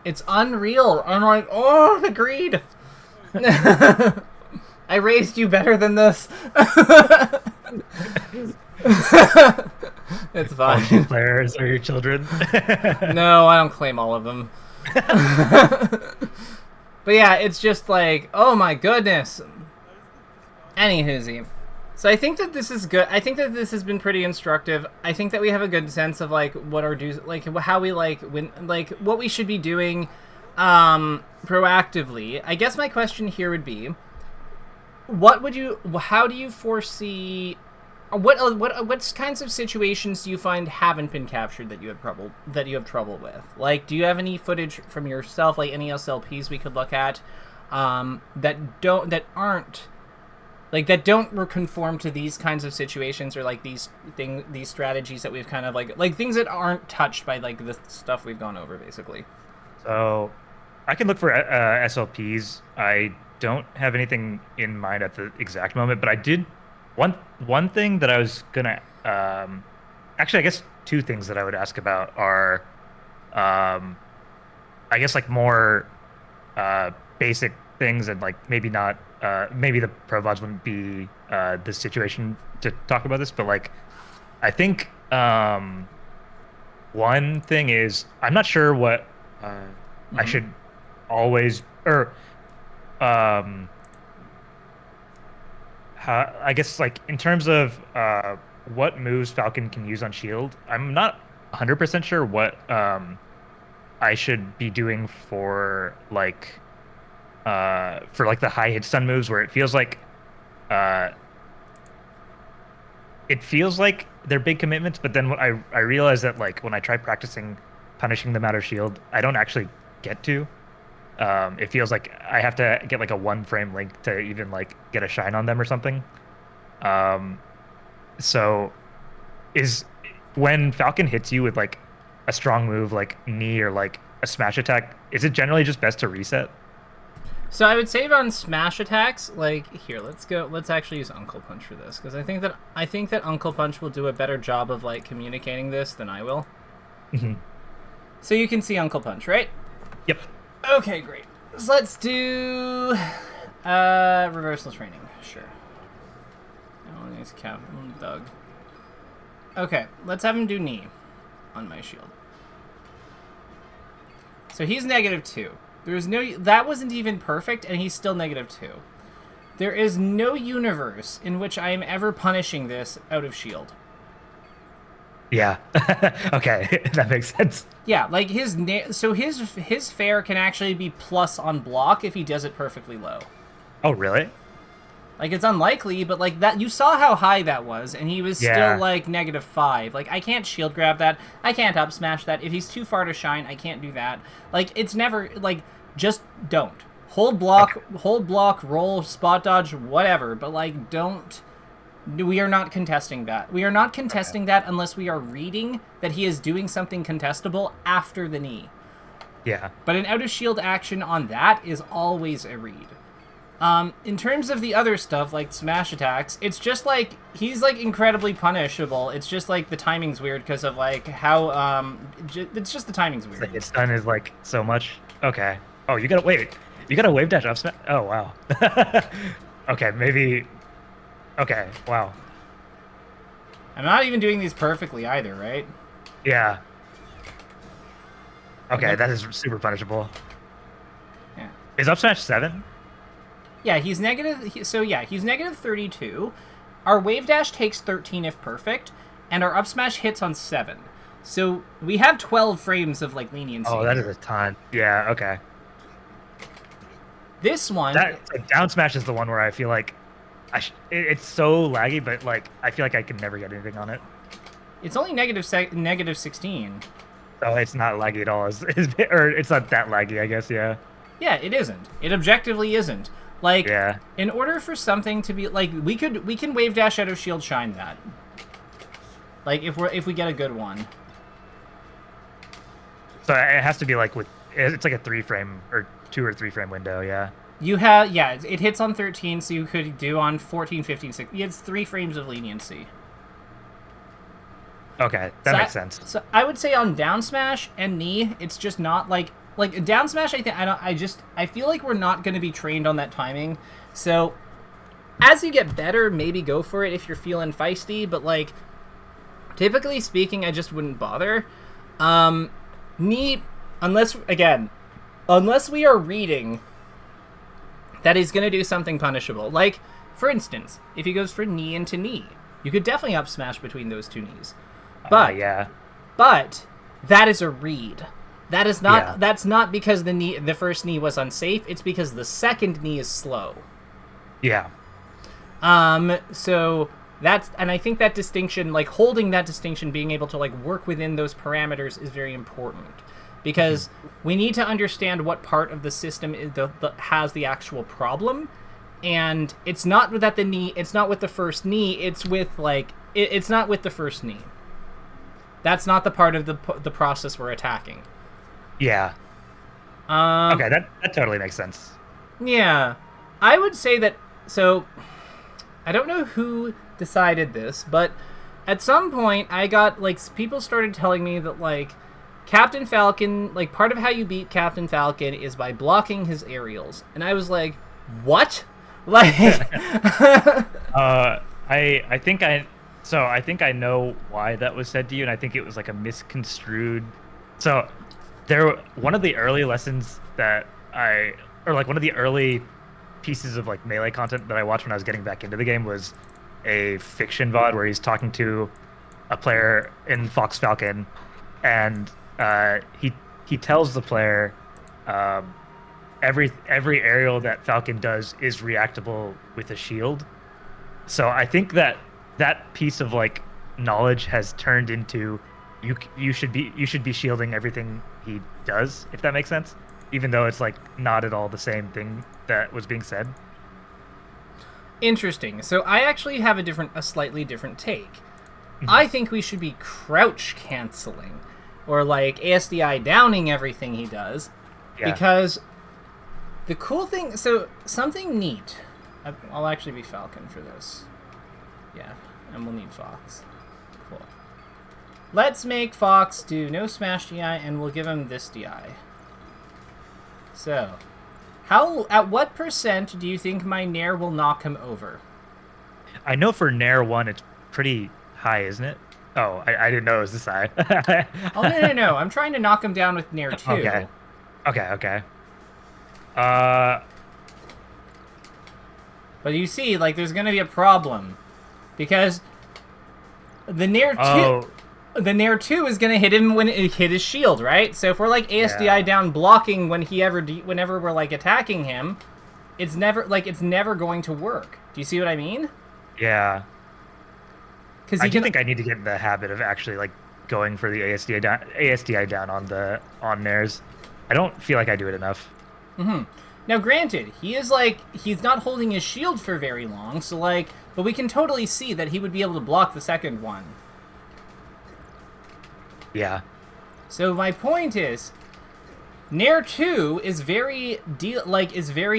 it's unreal. I'm like, oh, the greed. I raised you better than this. It's All Sheik fine. players are your children. No, I don't claim all of them. But yeah, it's just like, oh my goodness. Anywhoozy. So I think that this is good. I think that this has been pretty instructive. I think that we have a good sense of like what our dues, like how we like when, like what we should be doing proactively. I guess my question here would be, how do you foresee, what kinds of situations do you find haven't been captured that you have trouble with? Like, do you have any footage from yourself, like any SLPs we could look at, that don't conform to these kinds of situations, or like these strategies that we've kind of like things that aren't touched by like the stuff we've gone over, basically. So I can look for SLPs. I don't have anything in mind at the exact moment, but I did one thing that I was gonna actually I guess two things that I would ask about are I guess like more basic things, and like maybe not maybe the pro VODs wouldn't be the situation to talk about this, but like I think one thing is I'm not sure what I should always or I guess like in terms of what moves Falcon can use on shield, I'm not 100% sure what I should be doing for like the high hit stun moves where uh it feels like they're big commitments, but then what I realize that like when I try practicing punishing them out of shield, I don't actually get to. It feels like I have to get like a one frame link to even like get a shine on them or something. So is when Falcon hits you with like a strong move like knee or like a smash attack, is it generally just best to reset? So I would save on smash attacks. Like, here, let's actually use Uncle Punch for this, because I think that Uncle Punch will do a better job of like communicating this than I will. Mhm. So you can see Uncle Punch, right? Yep. Okay, great. So let's do reversal training. Sure. Oh, he's Captain Doug. Okay, let's have him do knee on my shield. So he's -2. That wasn't even perfect, and he's still -2. There is no universe in which I am ever punishing this out of shield. Yeah. Okay, that makes sense. Yeah, like his fair can actually be plus on block if he does it perfectly low. Oh, really? Like, it's unlikely, but, like, that, you saw how high that was, and he was still, Yeah. like, -5. Like, I can't shield grab that. I can't up smash that. If he's too far to shine, I can't do that. Like, it's never, like, just don't. Okay. Hold block, roll, spot dodge, whatever, but, like, don't. We are not contesting that. We are not Okay. contesting that unless we are reading that he is doing something contestable after the knee. Yeah. But an out of shield action on that is always a read. In terms of the other stuff, like smash attacks, it's just like, he's like incredibly punishable. It's just like the timing's weird because of like how, it's just the timing's It's weird. like its stun is like so much. Okay. Oh, you gotta wait. You gotta wave dash up smash. Oh, wow. Okay, maybe. Okay, wow. I'm not even doing these perfectly either, right? Yeah. Like, Okay, that is super punishable. yeah. Is up smash 7? Yeah, he's negative, so yeah, he's -32. Our wave dash takes 13 if perfect, and our up smash hits on 7. So we have 12 frames of like leniency Oh, that is here. a ton. Yeah, okay. This one, That like, down smash is the one where I feel like it's so laggy, but like I feel like I can never get anything on it. it's only -16. So it's not laggy at all. Or it's not that laggy, I guess. Yeah. Yeah, it isn't. It objectively isn't. Like, Yeah. in order for something to be like, we can wave dash out of shield shine that. Like if we get a good one. So it has to be like it's like a 3 frame or 2 or 3 frame window. Yeah. You have, yeah, it hits on 13, so you could do on 14, 15, 16. It's 3 frames of leniency. Okay, that makes sense. So I would say on down smash and knee, it's just not like down smash. I feel like we're not going to be trained on that timing. So as you get better, maybe go for it if you're feeling feisty. But like typically speaking, I just wouldn't bother. Knee, unless we are reading that he's going to do something punishable. Like for instance, if he goes for knee into knee, you could definitely up smash between those two knees. But Yeah. but that is a read. That is not. Yeah. That's not because the first knee was unsafe. It's because the second knee is slow. Yeah. So that's, and I think that distinction, like holding that distinction, being able to like work within those parameters is very important because we need to understand what part of the system is has the actual problem, and it's not that the knee. It's not with the first knee. It's with like it's not with the first knee. That's not the part of the process we're attacking. Yeah. Okay, that totally makes sense. Yeah. I would say that, so, I don't know who decided this, but at some point I got, like, people started telling me that, like, Captain Falcon, like, part of how you beat Captain Falcon is by blocking his aerials. And I was like, what? Like, I think I know why that was said to you, and I think it was like a misconstrued. So one of the early lessons or like one of the early pieces of like melee content that I watched when I was getting back into the game was a fiction VOD where he's talking to a player in Fox Falcon, and he tells the player every aerial that Falcon does is reactable with a shield. So I think that piece of like knowledge has turned into you should be shielding everything he does, if that makes sense, even though it's like not at all the same thing that was being said. interesting. So I actually have a slightly different take. I think we should be crouch canceling, or like ASDI downing everything he does, Yeah. because the cool thing. So something neat. I'll actually be Falcon for this. Yeah, and we'll need Fox. Cool. Let's make Fox do no smash DI, and we'll give him this DI. So, at what % do you think my Nair will knock him over? I know for Nair 1 it's pretty high, isn't it? Oh, I didn't know it was this high. Oh, no. I'm trying to knock him down with Nair 2. Okay. But you see, like, there's going to be a problem. Because the Nair 2... Oh. the Nair 2 is going to hit him when it hit his shield, right? So if we're like ASDI down blocking whenever we're like attacking him, it's never going to work. Do you see what I mean? Yeah. Because I do think I need to get in the habit of actually like going for the ASDI down on Nairs. I don't feel like I do it enough. Mm-hmm. Now, granted, he's not holding his shield for very long, so like, but we can totally see that he would be able to block the second one. Yeah. So my point is, Nair 2 is very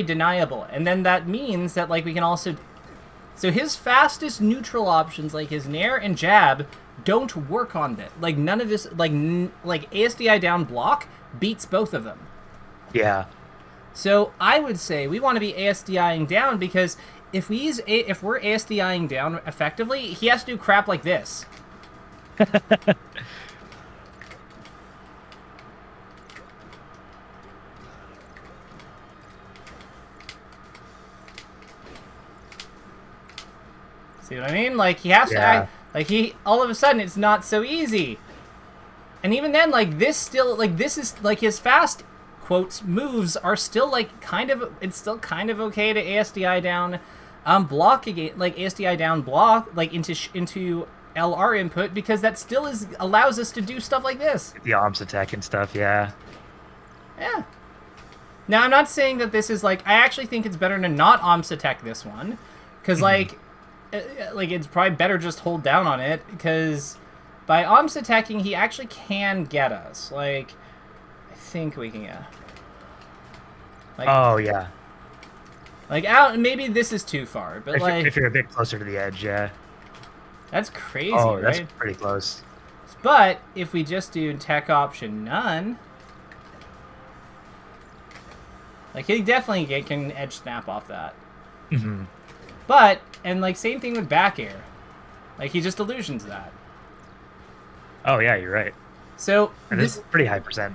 deniable, and then that means that like we can also, so his fastest neutral options like his Nair and jab don't work on this. Like none of this like ASDI down block beats both of them. Yeah. So I would say we want to be ASDIing down because if we're ASDIing down effectively, he has to do crap like this. See what I mean? Like, he has to act, like, all of a sudden, it's not so easy. And even then, like, this is, like, his fast, quotes, moves are still, like, it's still kind of okay to ASDI down, block again, like, ASDI down block, like, into LR input, because that still allows us to do stuff like this. The arms attack and stuff, yeah. Yeah. Now, I'm not saying that this is, like, I actually think it's better to not arms attack this one, because, like, it's probably better just hold down on it, because by arms attacking, he actually can get us. Like, I think we can get... Like, oh, yeah. Like, maybe this is too far, but if you're a bit closer to the edge, yeah. That's crazy, right? That's pretty close. But, if we just do tech option none... Like, he definitely can edge snap off that. Mm-hmm. But, and like, same thing with back air. Like, he just illusions that. Oh, yeah, you're right. So, and this is pretty high percent.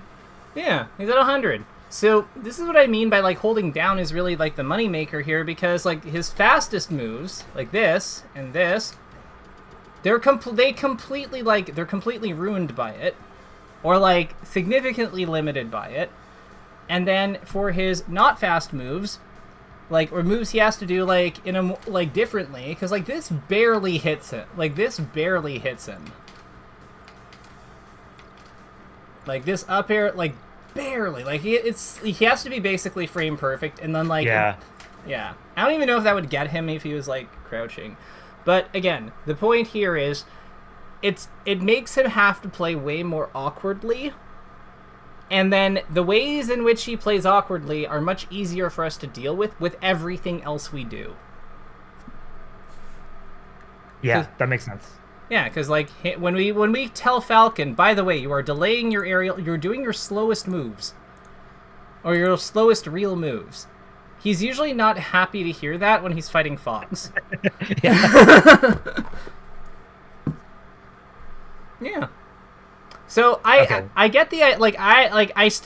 Yeah, he's at 100. So, this is what I mean by, like, holding down is really, like, the moneymaker here, because, like, his fastest moves, like this and this, they're completely ruined by it, or, like, significantly limited by it. And then, for his not fast moves, like, or moves he has to do, like, differently, because, like, this barely hits it. Like, this barely hits him. Like, this up air, like, barely. Like, he has to be basically frame perfect, and then, like... Yeah. Yeah. I don't even know if that would get him if he was, like, crouching. But, again, the point here is, it makes him have to play way more awkwardly. And then the ways in which he plays awkwardly are much easier for us to deal with everything else we do. Yeah, that makes sense. Yeah, because like when we tell Falcon, by the way, you are delaying your aerial, you're doing your slowest moves, or your slowest real moves. He's usually not happy to hear that when he's fighting Fox. Yeah. Yeah. So I get the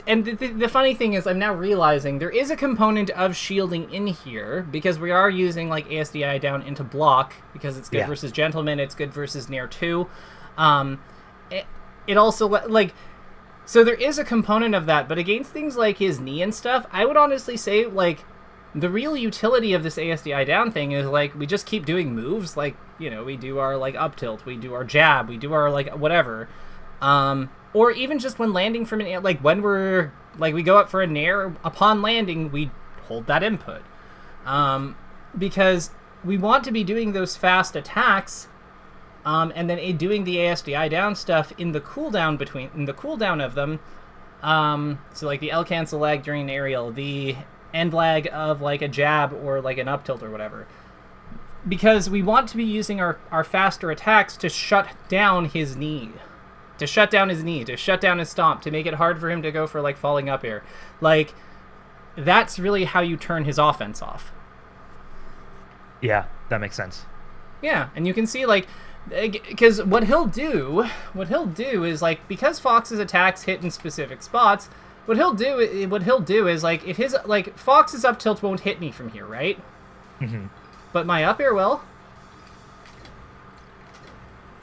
and the funny thing is I'm now realizing there is a component of shielding in here because we are using like ASDI down into block because it's good versus Gentleman, it's good versus Nair 2. It also like so there is a component of that, but against things like his knee and stuff, I would honestly say like the real utility of this ASDI down thing is like we just keep doing moves like, you know, we do our like up tilt, we do our jab, we do our like whatever. Or even just when landing from an air, like when we're, like we go up for a Nair, upon landing, we hold that input. Because we want to be doing those fast attacks, and then doing the ASDI down stuff in the cooldown of them. So like the L cancel lag during an aerial, the end lag of like a jab or like an up tilt or whatever. Because we want to be using our faster attacks to shut down his knee. To shut down his knee, to shut down his stomp, to make it hard for him to go for, like, falling up air. Like, that's really how you turn his offense off. Yeah, that makes sense. Yeah, and you can see, like, because what he'll do is, like, because Fox's attacks hit in specific spots, what he'll do is, like, if his, like, Fox's up tilt won't hit me from here, right? Mm-hmm. But my up air will.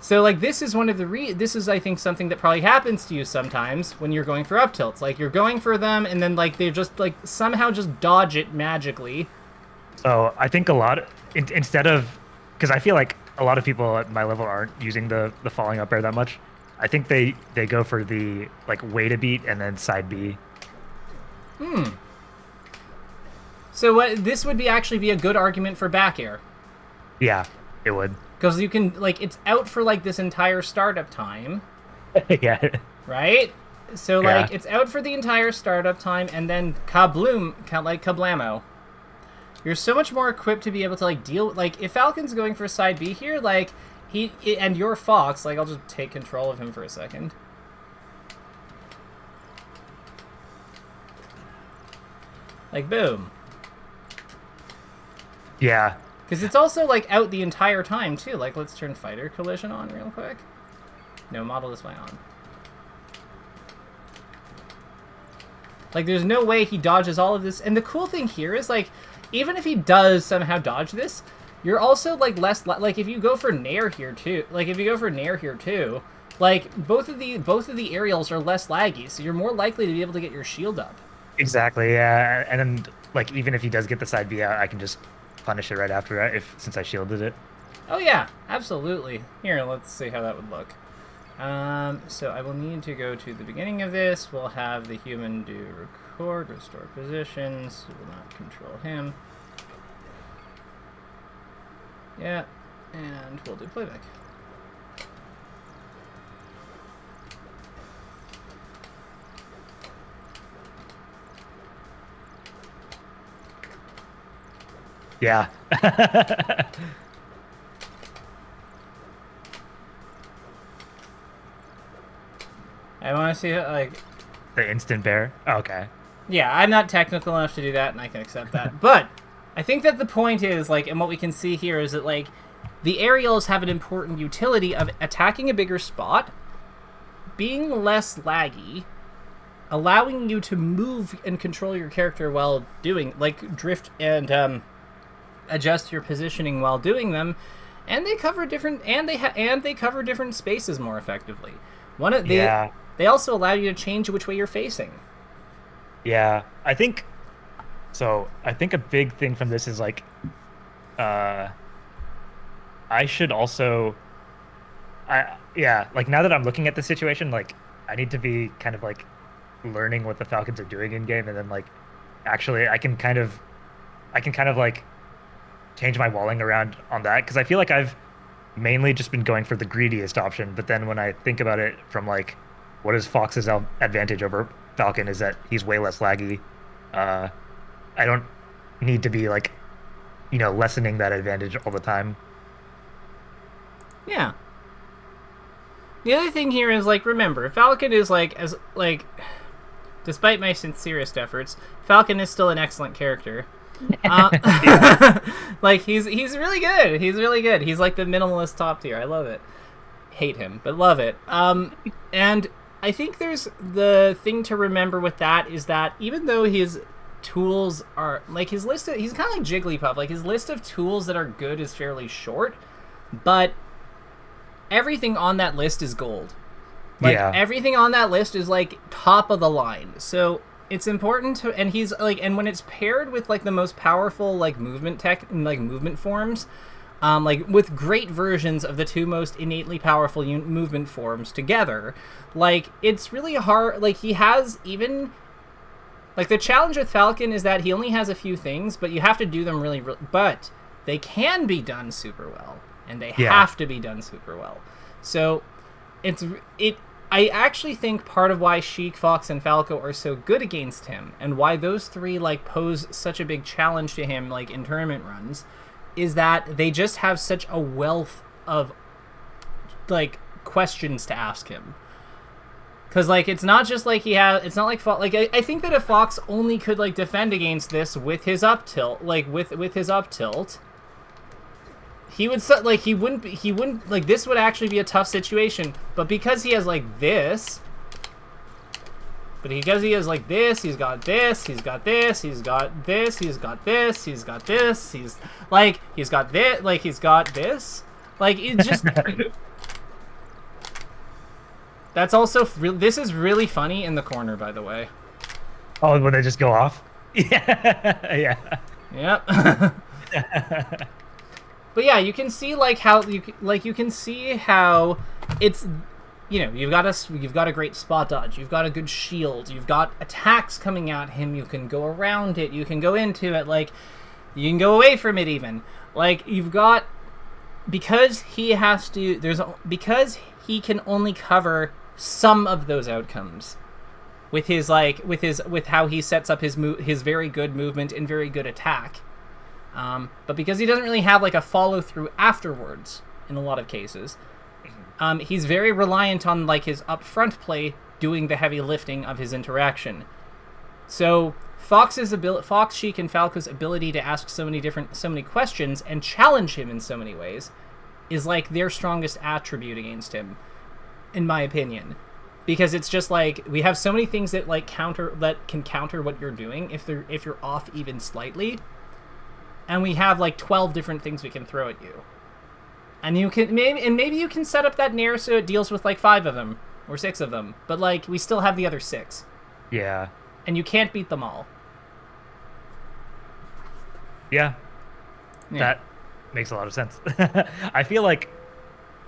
So, like, this is one of the this is, I think, something that probably happens to you sometimes when you're going for up tilts. Like, you're going for them, and then, like, they just, like, somehow just dodge it magically. So I think a lot, instead of, because I feel like a lot of people at my level aren't using the falling up air that much. I think they go for the, like, way to beat and then side B. So this would actually be a good argument for back air. Yeah, it would. Because you can, like, it's out for, like, this entire startup time. Yeah. Right? So, like, it's out for the entire startup time, and then kabloom, like, kablamo. You're so much more equipped to be able to, like, deal with, like, if Falcon's going for side B here, like, and you're Fox, like, I'll just take control of him for a second. Like, boom. Yeah. Because it's also, like, out the entire time, too. Like, let's turn Fighter Collision on real quick. No, Model Display on. Like, there's no way he dodges all of this. And the cool thing here is, like, even if he does somehow dodge this, you're also, like, less... Like, if you go for Nair here, too... Like, both of the aerials are less laggy, so you're more likely to be able to get your shield up. Exactly, yeah. And then, like, even if he does get the side B out, I can just punish it right after it, since I shielded it. Oh, yeah, absolutely. Here, let's see how that would look. So I will need to go to the beginning of this. We'll have the human do record, restore positions. We will not control him. Yeah, and we'll do playback. Yeah. I want to see it, like... The instant bear? Oh, okay. Yeah, I'm not technical enough to do that, and I can accept that. But I think that the point is, like, and what we can see here is that, like, the aerials have an important utility of attacking a bigger spot, being less laggy, allowing you to move and control your character while doing, like, drift and adjust your positioning while doing them, and they cover different they cover different spaces more effectively. They also allow you to change which way you're facing. Yeah, I think a big thing from this is, like, I should also, like, now that I'm looking at the situation, like, I need to be kind of, like, learning what the Falcons are doing in game, and then, like, actually I can kind of like change my walling around on that, because I feel like I've mainly just been going for the greediest option, but then when I think about it from, like, what is Fox's advantage over Falcon is that he's way less laggy. I don't need to be, like, you know, lessening that advantage all the time. Yeah. The other thing here is, like, remember, Falcon is, like, despite my sincerest efforts, Falcon is still an excellent character. Like, he's really good. He's really good. He's, like, the minimalist top tier. I love it. Hate him, but love it. And I think there's the thing to remember with that is that even though his tools are, like, he's kind of like Jigglypuff. Like, his list of tools that are good is fairly short, but everything on that list is gold. Like, everything on that list is, like, top of the line. So it's important to, and he's, like, and when it's paired with, like, the most powerful, like, movement tech and, like, movement forms, like, with great versions of the two most innately powerful movement forms together, like, it's really hard. Like, he has even, like, the challenge with Falcon is that he only has a few things, but you have to do them really, but they can be done super well, and they have to be done super well. So I actually think part of why Sheik, Fox, and Falco are so good against him, and why those three, like, pose such a big challenge to him, like, in tournament runs, is that they just have such a wealth of, like, questions to ask him. Because, like, it's not just like it's not like, like, I think that if Fox only could, like, defend against this with his up tilt, like, with his up tilt, he would, like, he wouldn't, like, this would actually be a tough situation, but because he has, like, this, because he has, like, this, he's got this, he's got this, he's got this, he's got this, he's got this, he's got this, like, he's got this, like, it just, That's also this is really funny in the corner, by the way. Oh, when they just go off. Yeah, yeah. Yep. But yeah, you can see like how you can see how it's, you know, you've got a great spot dodge, you've got a good shield, you've got attacks coming at him, you can go around it, you can go into it, like you can go away from it even. Like you've got, because he can only cover some of those outcomes with how he sets up his very good movement and very good attack. But because he doesn't really have like a follow through afterwards in a lot of cases, he's very reliant on like his upfront play doing the heavy lifting of his interaction. So Fox, Sheik, and Falco's ability to ask so many questions and challenge him in so many ways is like their strongest attribute against him, in my opinion. Because it's just like we have so many things that can counter what you're doing if you're off even slightly. And we have like 12 different things we can throw at you. And maybe you can set up that Nair so it deals with like 5 of them or 6 of them, but like we still have the other 6. Yeah. And you can't beat them all. Yeah. That makes a lot of sense. I feel like,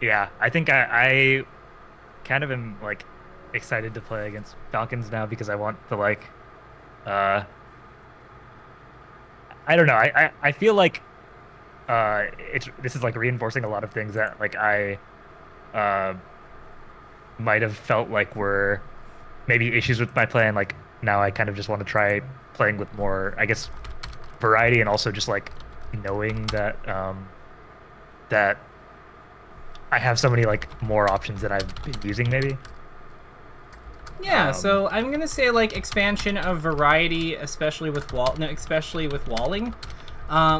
yeah, I think I kind of am like excited to play against Falcons now because I want to like, I don't know. I feel like this is like reinforcing a lot of things that like I might have felt like were maybe issues with my play, and like now I kind of just want to try playing with more, I guess, variety, and also just like knowing that that I have so many like more options that I've been using maybe. Yeah, so I'm gonna say like expansion of variety, especially with walling,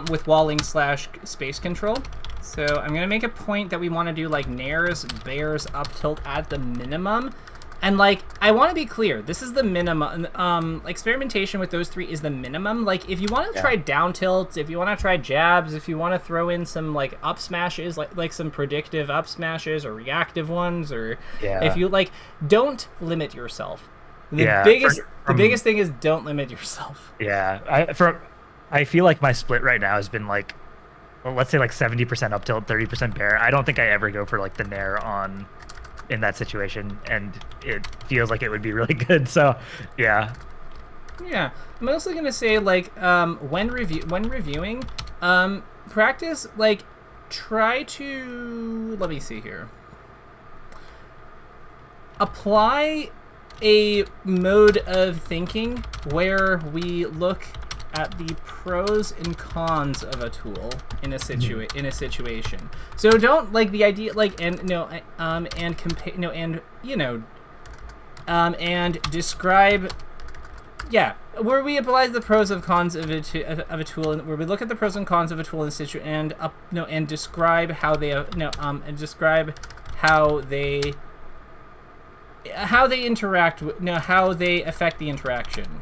with walling / space control. So I'm gonna make a point that we want to do like nairs, bears, up tilt at the minimum, and like I want to be clear, this is the minimum. Experimentation with those 3 is the minimum. Like if you want to try down tilts, if you want to try jabs, if you want to throw in some like up smashes, like some predictive up smashes or reactive ones, or if you like, don't limit yourself. The biggest thing is don't limit yourself. Yeah, I feel like my split right now has been like, well, let's say like 70% up tilt, 30% bear. I don't think I ever go for like the nair on in that situation, and it feels like it would be really good. So yeah, I'm mostly gonna say like when reviewing, practice, like try to, let me see here, apply a mode of thinking where we look at the pros and cons of a tool in a situation. So don't like the idea like and compare and describe, where we apply the pros and cons of a tool, and where we look at the pros and cons of a tool in situ and describe how they interact with, how they affect the interaction.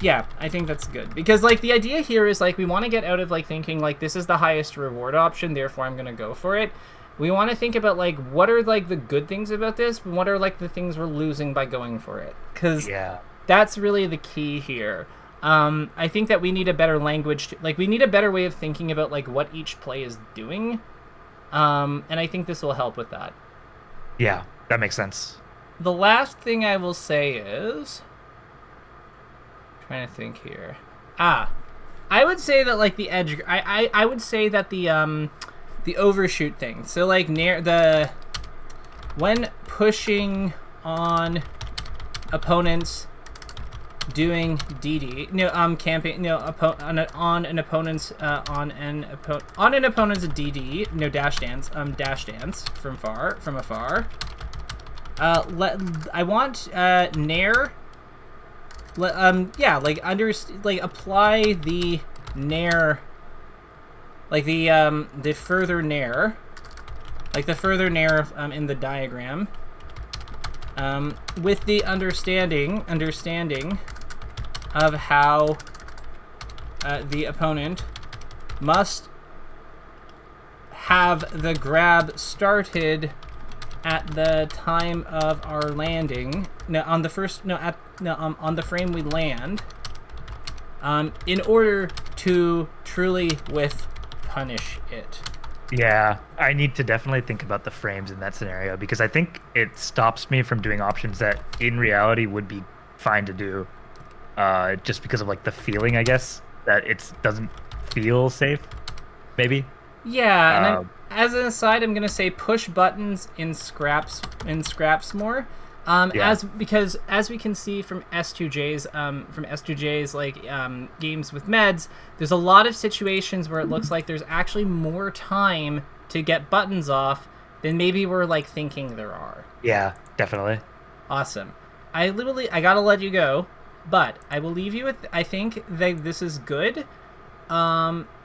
Yeah, I think that's good. Because, like, the idea here is, like, we want to get out of, like, thinking, like, this is the highest reward option, therefore I'm going to go for it. We want to think about, like, what are, like, the good things about this, and what are, like, the things we're losing by going for it. Because that's really the key here. I think that we need a better language, we need a better way of thinking about, like, what each play is doing. And I think this will help with that. Yeah, that makes sense. The last thing I will say is... trying to think here. I would say that like the edge. I would say that the overshoot thing. So like when pushing on opponents doing DD, camping, on an opponent's DD, dash dance from afar. I want nair. Apply the nair, like the further nair, like the further nair in the diagram, with the understanding of how the opponent must have the grab started at the time of our landing. No, on the first. No, on the frame we land. In order to truly punish it. Yeah, I need to definitely think about the frames in that scenario because I think it stops me from doing options that in reality would be fine to do. Just because of like the feeling, I guess, that it doesn't feel safe. Maybe. Yeah, and as an aside, I'm gonna say push buttons in scraps more. Yeah. Because as we can see from S2J's games with meds, there's a lot of situations where it looks like there's actually more time to get buttons off than maybe we're like thinking there are. Yeah, definitely. Awesome. I gotta let you go, but I will leave you with. I think that this is good.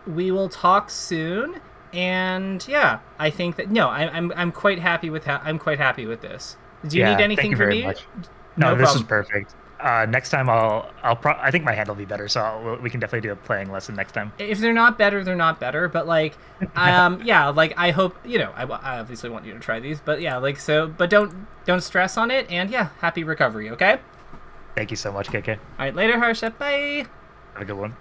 We will talk soon, and yeah, I think that I'm quite happy with this. Do you need anything thank you from very me? much. No, this is problem. perfect. Next time I think my hand will be better, so we can definitely do a playing lesson next time. If they're not better, they're not better. But like, yeah, like I hope I obviously want you to try these, but yeah, like so, but don't stress on it, and yeah, happy recovery, okay? Thank you so much, KK. All right, later, Harsha. Bye. Have a good one.